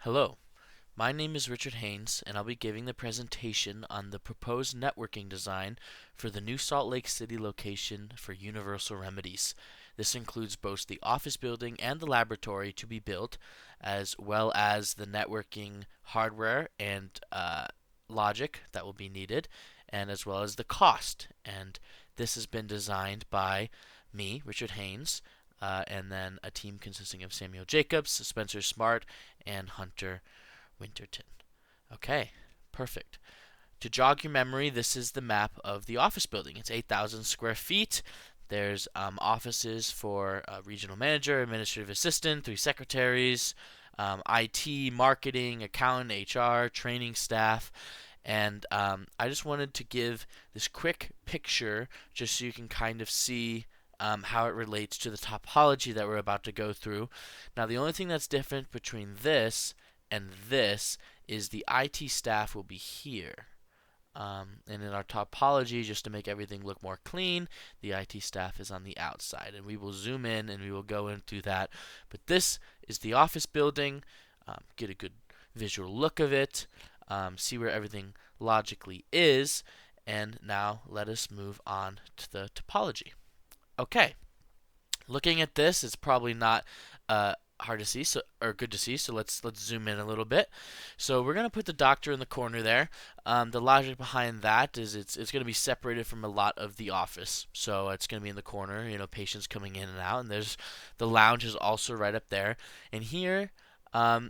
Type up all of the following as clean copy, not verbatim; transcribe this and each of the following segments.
Hello, my name is Richard Haynes, and I'll be giving the presentation on the proposed networking design for the new Salt Lake City location for Universal Remedies. This includes both the office building and the laboratory to be built, as well as the networking hardware and logic that will be needed, and as well as the cost. And this has been designed by me, Richard Haynes, and then a team consisting of Samuel Jacobs, Spencer Smart, and Hunter Winterton. Okay, perfect. To jog your memory, this is the map of the office building. It's 8,000 square feet. There's offices for regional manager, administrative assistant, 3 secretaries, IT, marketing, accountant, HR, training staff. And I just wanted to give this quick picture just so you can kind of see how it relates to the topology that we're about to go through. Now, the only thing that's different between this and this is the IT staff will be here. And in our topology, just to make everything look more clean, the IT staff is on the outside. And we will zoom in and we will go into that. But this is the office building. Get a good visual look of it. See where everything logically is. And now let us move on to the topology. Okay, looking at this, it's probably not hard to see, or good to see. So let's zoom in a little bit. So we're gonna put the doctor in the corner there. The logic behind that is it's going to be separated from a lot of the office. So it's going to be in the corner. You know, patients coming in and out, and there's the lounge is also right up there. And here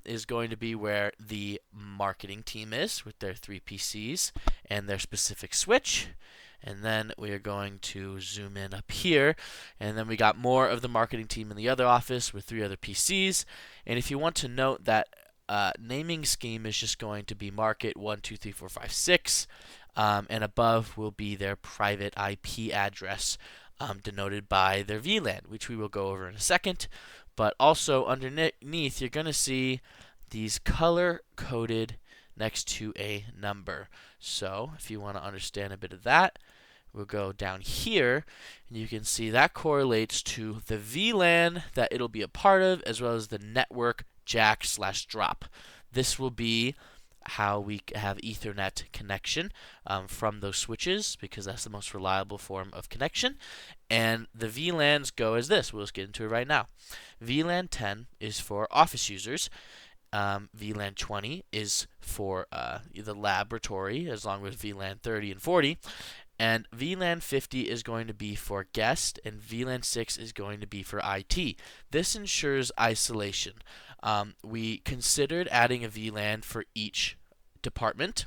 is going to be where the marketing team is with their 3 PCs and their specific switch. And then we are going to zoom in up here, and then we got more of the marketing team in the other office with 3 other PCs. And if you want to note that naming scheme is just going to be market 1, 2, 3, 4, 5, 6, and above will be their private IP address denoted by their VLAN, which we will go over in a second. But also underneath, you're going to see these color-coded next to a number. So if you want to understand a bit of that, we'll go down here, and you can see that correlates to the VLAN that it'll be a part of, as well as the network jack/drop. This will be how we have Ethernet connection from those switches, because that's the most reliable form of connection. And the VLANs go as this. We'll just get into it right now. VLAN 10 is for office users. VLAN 20 is for the laboratory, as long as VLAN 30 and 40. And VLAN 50 is going to be for guest, and VLAN 6 is going to be for IT. This ensures isolation. We considered adding a VLAN for each department,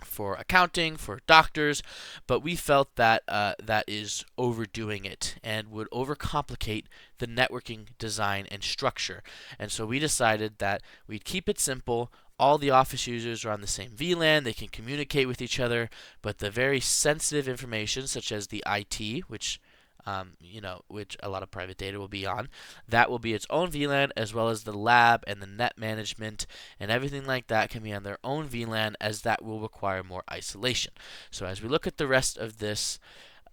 for accounting, for doctors, but we felt that that is overdoing it and would overcomplicate the networking design and structure. And so we decided that we'd keep it simple. All the office users are on the same VLAN. They can communicate with each other, but the very sensitive information, such as the IT, which which a lot of private data will be on, that will be its own VLAN, as well as the lab and the net management and everything like that can be on their own VLAN, as that will require more isolation. So as we look at the rest of this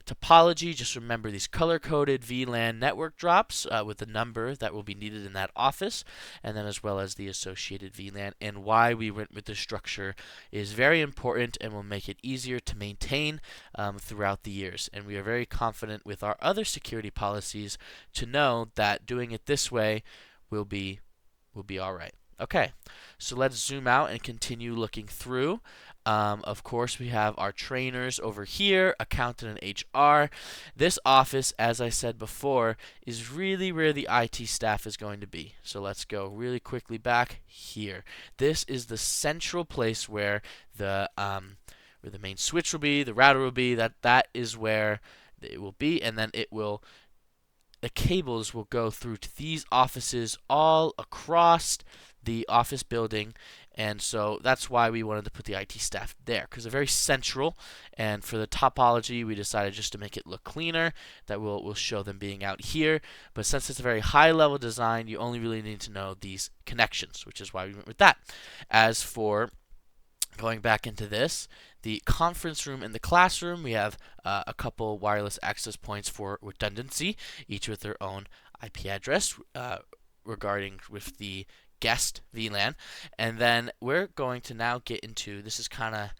topology, just remember these color-coded VLAN network drops with the number that will be needed in that office, and then as well as the associated VLAN. And why we went with this structure is very important and will make it easier to maintain throughout the years. And we are very confident with our other security policies to know that doing it this way will be all right. Okay, so let's zoom out and continue looking through. Of course, we have our trainers over here, accountant and HR. This office, as I said before, is really where the IT staff is going to be. So let's go really quickly back here. This is the central place where the main switch will be, the router will be. That is where it will be, and then the cables will go through to these offices all across the office building. And so that's why we wanted to put the IT staff there, because they're very central. And for the topology, we decided just to make it look cleaner, that we'll show them being out here. But since it's a very high level design, you only really need to know these connections, which is why we went with that. As for going back into this, the conference room and the classroom, we have a couple wireless access points for redundancy, each with their own IP address. regarding with the guest VLAN. And then we're going to now get into, this is kind of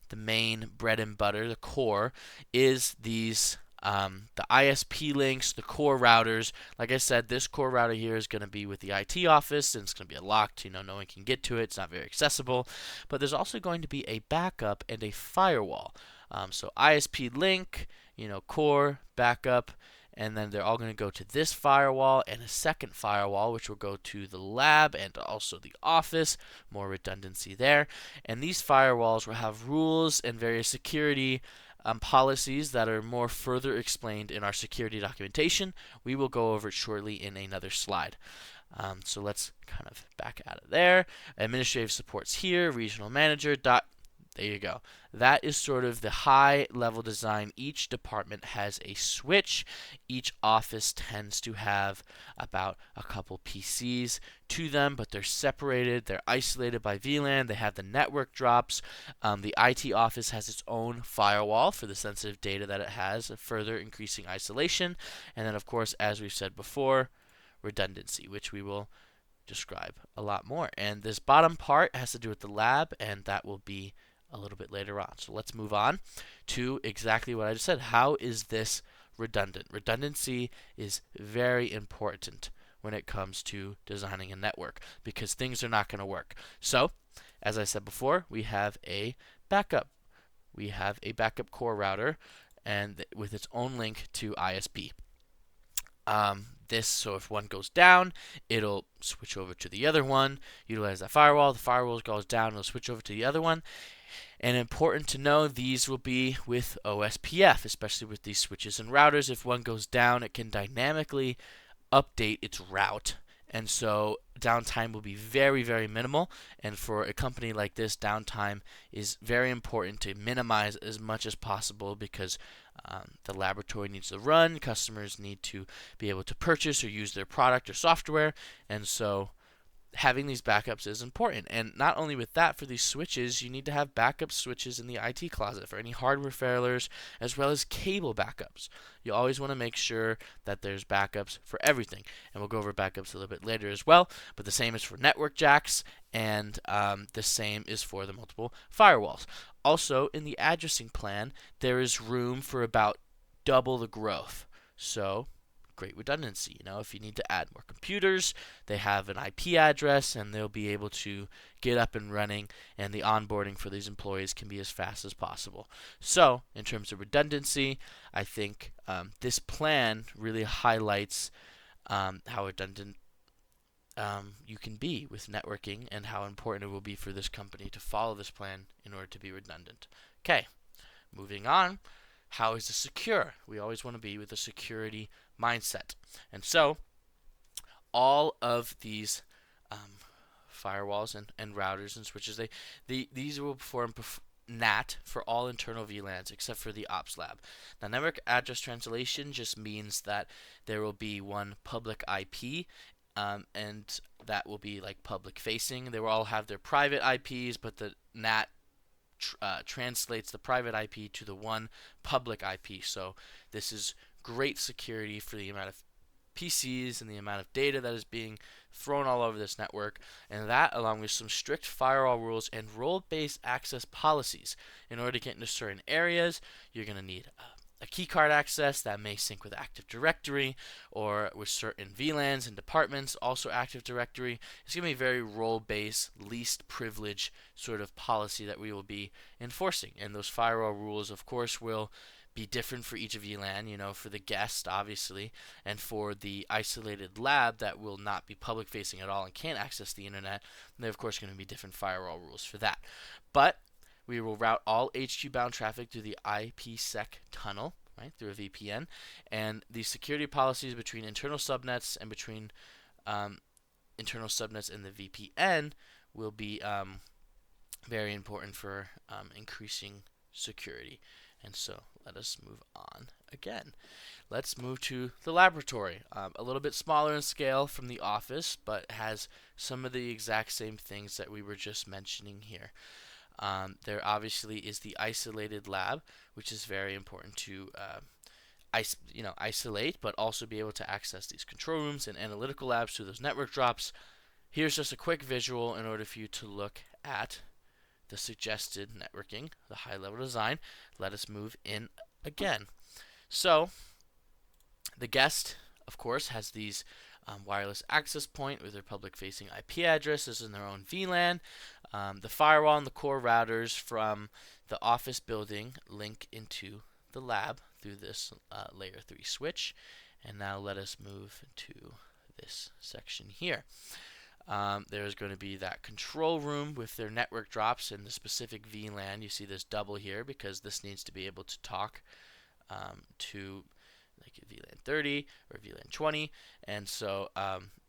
the main bread and butter, the core, is these the ISP links, the core routers. Like I said, this core router here is going to be with the IT office, and it's going to be locked. No one can get to it. It's not very accessible. But there's also going to be a backup and a firewall. So ISP link, core, backup, and then they're all going to go to this firewall and a second firewall, which will go to the lab and also the office. More redundancy there. And these firewalls will have rules and various security policies that are more further explained in our security documentation. We will go over it shortly in another slide. So let's kind of back out of there. Administrative support's here, regional manager, there you go. That is sort of the high level design. Each department has a switch. Each office tends to have about a couple PCs to them, but they're separated. They're isolated by VLAN. They have the network drops. The IT office has its own firewall for the sensitive data that it has, further increasing isolation. And then, of course, as we've said before, redundancy, which we will describe a lot more. And this bottom part has to do with the lab, and that will be a little bit later on. So let's move on to exactly what I just said. How is this redundant? Redundancy is very important when it comes to designing a network because things are not going to work. So, as I said before, we have a backup. We have a backup core router and with its own link to ISP. So if one goes down, it'll switch over to the other one, utilize that firewall. The firewall goes down, it'll switch over to the other one. And important to know, these will be with OSPF, especially with these switches and routers. If one goes down, it can dynamically update its route. And so downtime will be very, very minimal. And for a company like this, downtime is very important to minimize as much as possible because the laboratory needs to run, customers need to be able to purchase or use their product or software. And so having these backups is important. And not only with that, for these switches, you need to have backup switches in the IT closet for any hardware failures, as well as cable backups. You always want to make sure that there's backups for everything. And we'll go over backups a little bit later as well. But the same is for network jacks, and the same is for the multiple firewalls. Also, in the addressing plan, there is room for about double the growth. So great redundancy. If you need to add more computers, they have an IP address and they'll be able to get up and running, and the onboarding for these employees can be as fast as possible. So, in terms of redundancy, I think this plan really highlights how redundant you can be with networking and how important it will be for this company to follow this plan in order to be redundant. Okay, moving on. How is this secure? We always want to be with a security mindset. And so, all of these firewalls and routers and switches, these will perform NAT for all internal VLANs except for the ops lab. Now, network address translation just means that there will be one public IP, and that will be like public facing. They will all have their private IPs, but the NAT translates the private IP to the one public IP. So this is great security for the amount of PCs and the amount of data that is being thrown all over this network, and that along with some strict firewall rules and role-based access policies. In order to get into certain areas, you're going to need a keycard access that may sync with Active Directory, or with certain VLANs and departments, also Active Directory. It's going to be very role-based, least privilege sort of policy that we will be enforcing. And those firewall rules, of course, will be different for each VLAN, for the guest, obviously, and for the isolated lab that will not be public-facing at all and can't access the internet, there, of course, going to be different firewall rules for that. But we will route all HQ-bound traffic through the IPsec tunnel, right, through a VPN. And the security policies between internal subnets and between internal subnets and the VPN will be very important for increasing security. And so let us move on again. Let's move to the laboratory. A little bit smaller in scale from the office, but has some of the exact same things that we were just mentioning here. There obviously is the isolated lab, which is very important to isolate, but also be able to access these control rooms and analytical labs through those network drops. Here's just a quick visual in order for you to look at the suggested networking, the high-level design. Let us move in again. So the guest, of course, has these wireless access point with their public-facing IP addresses and their own VLAN. The firewall and the core routers from the office building link into the lab through this layer 3 switch. And now let us move to this section here. There's going to be that control room with their network drops and the specific VLAN. You see this double here because this needs to be able to talk to like VLAN 30 or VLAN 20, and so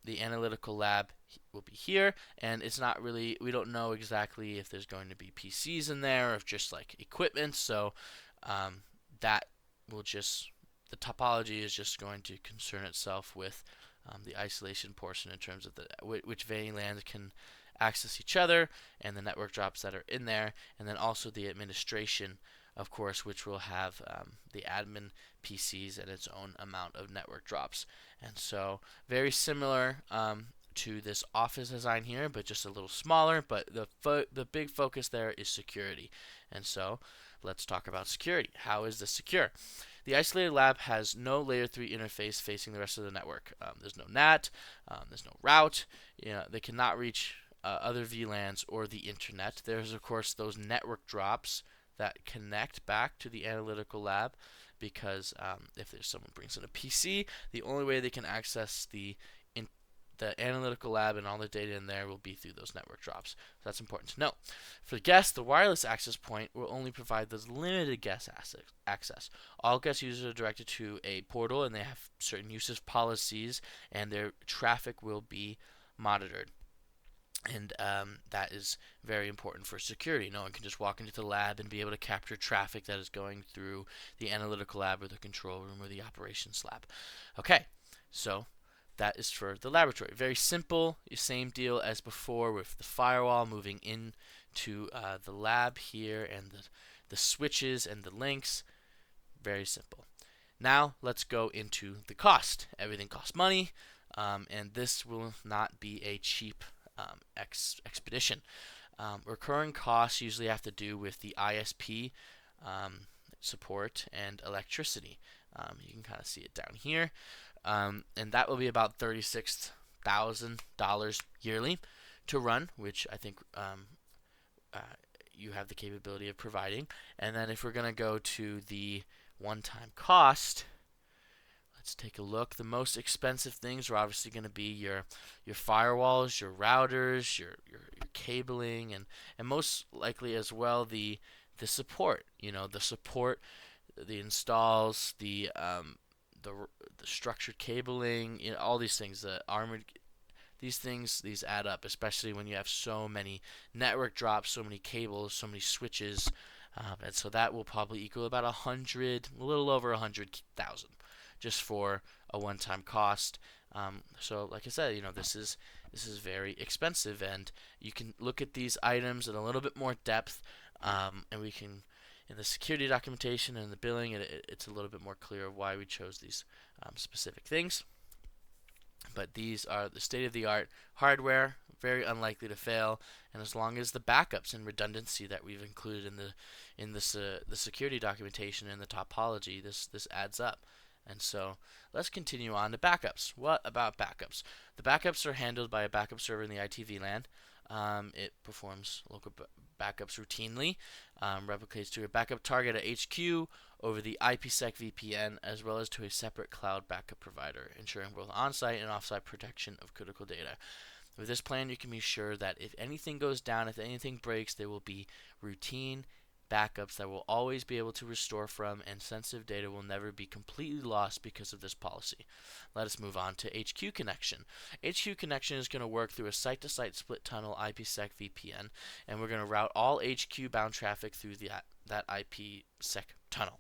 the analytical lab will be here, and it's not really, we don't know exactly if there's going to be PCs in there or if just like equipment, so that will just, the topology is just going to concern itself with the isolation portion in terms of which VLANs can access each other and the network drops that are in there, and then also the administration, of course, which will have the admin PCs and its own amount of network drops. And so very similar to this office design here, but just a little smaller. But the big focus there is security. And so let's talk about security. How is this secure? The isolated lab has no layer 3 interface facing the rest of the network. There's no NAT, there's no route. They cannot reach other VLANs or the internet. There's, of course, those network drops that connect back to the analytical lab, because if there's someone brings in a PC, the only way they can access the analytical lab and all the data in there will be through those network drops. So that's important to know. For the guests, the wireless access point will only provide those limited guest access. All guest users are directed to a portal, and they have certain usage policies, and their traffic will be monitored. And that is very important for security. No one can just walk into the lab and be able to capture traffic that is going through the analytical lab or the control room or the operations lab. Okay, so that is for the laboratory. Very simple, same deal as before with the firewall moving into the lab here, and the switches and the links. Very simple. Now let's go into the cost. Everything costs money, and this will not be a cheap expedition. Recurring costs usually have to do with the ISP support and electricity. You can kind of see it down here, and that will be about $36,000 yearly to run, which I think you have the capability of providing. And then if we're going to go to the one-time cost, let's take a look. The most expensive things are obviously going to be your firewalls, your routers, your cabling, and most likely as well the support. The support, the installs, the structured cabling, all these things, the armored. These add up, especially when you have so many network drops, so many cables, so many switches, and so that will probably equal about a little over 100,000. Just for a one-time cost. So like I said, this is very expensive, and you can look at these items in a little bit more depth, and we can, in the security documentation and the billing, it's a little bit more clear why we chose these specific things. But these are the state-of-the-art hardware, very unlikely to fail, and as long as the backups and redundancy that we've included in the security documentation and the topology, this adds up. And so let's continue on to backups. What about backups? The backups are handled by a backup server in the IT VLAN. It performs local backups routinely, replicates to a backup target at HQ over the IPsec VPN, as well as to a separate cloud backup provider, ensuring both on-site and off-site protection of critical data. With this plan, you can be sure that if anything goes down, if anything breaks, there will be routine backups that will always be able to restore from, and sensitive data will never be completely lost because of this policy. Let us move on to HQ connection. HQ connection is going to work through a site-to-site split tunnel IPsec VPN, and we're going to route all HQ bound traffic through that IPsec tunnel.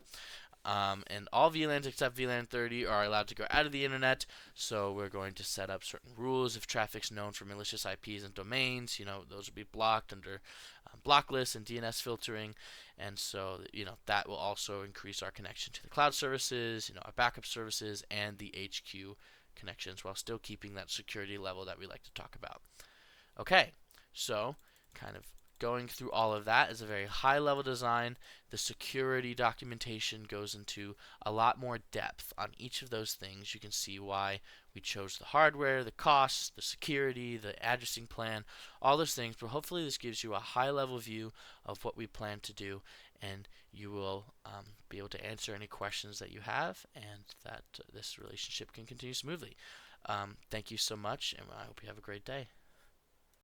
And all VLANs except VLAN 30 are allowed to go out of the internet. So we're going to set up certain rules. If traffic's known for malicious IPs and domains, those will be blocked under block lists and DNS filtering. And so, that will also increase our connection to the cloud services, our backup services, and the HQ connections, while still keeping that security level that we like to talk about. Okay, so kind of going through all of that is a very high level design. The security documentation goes into a lot more depth on each of those things. You can see why we chose the hardware, the costs, the security, the addressing plan, all those things. But hopefully this gives you a high level view of what we plan to do, and you will be able to answer any questions that you have, and that this relationship can continue smoothly. Thank you so much, and I hope you have a great day.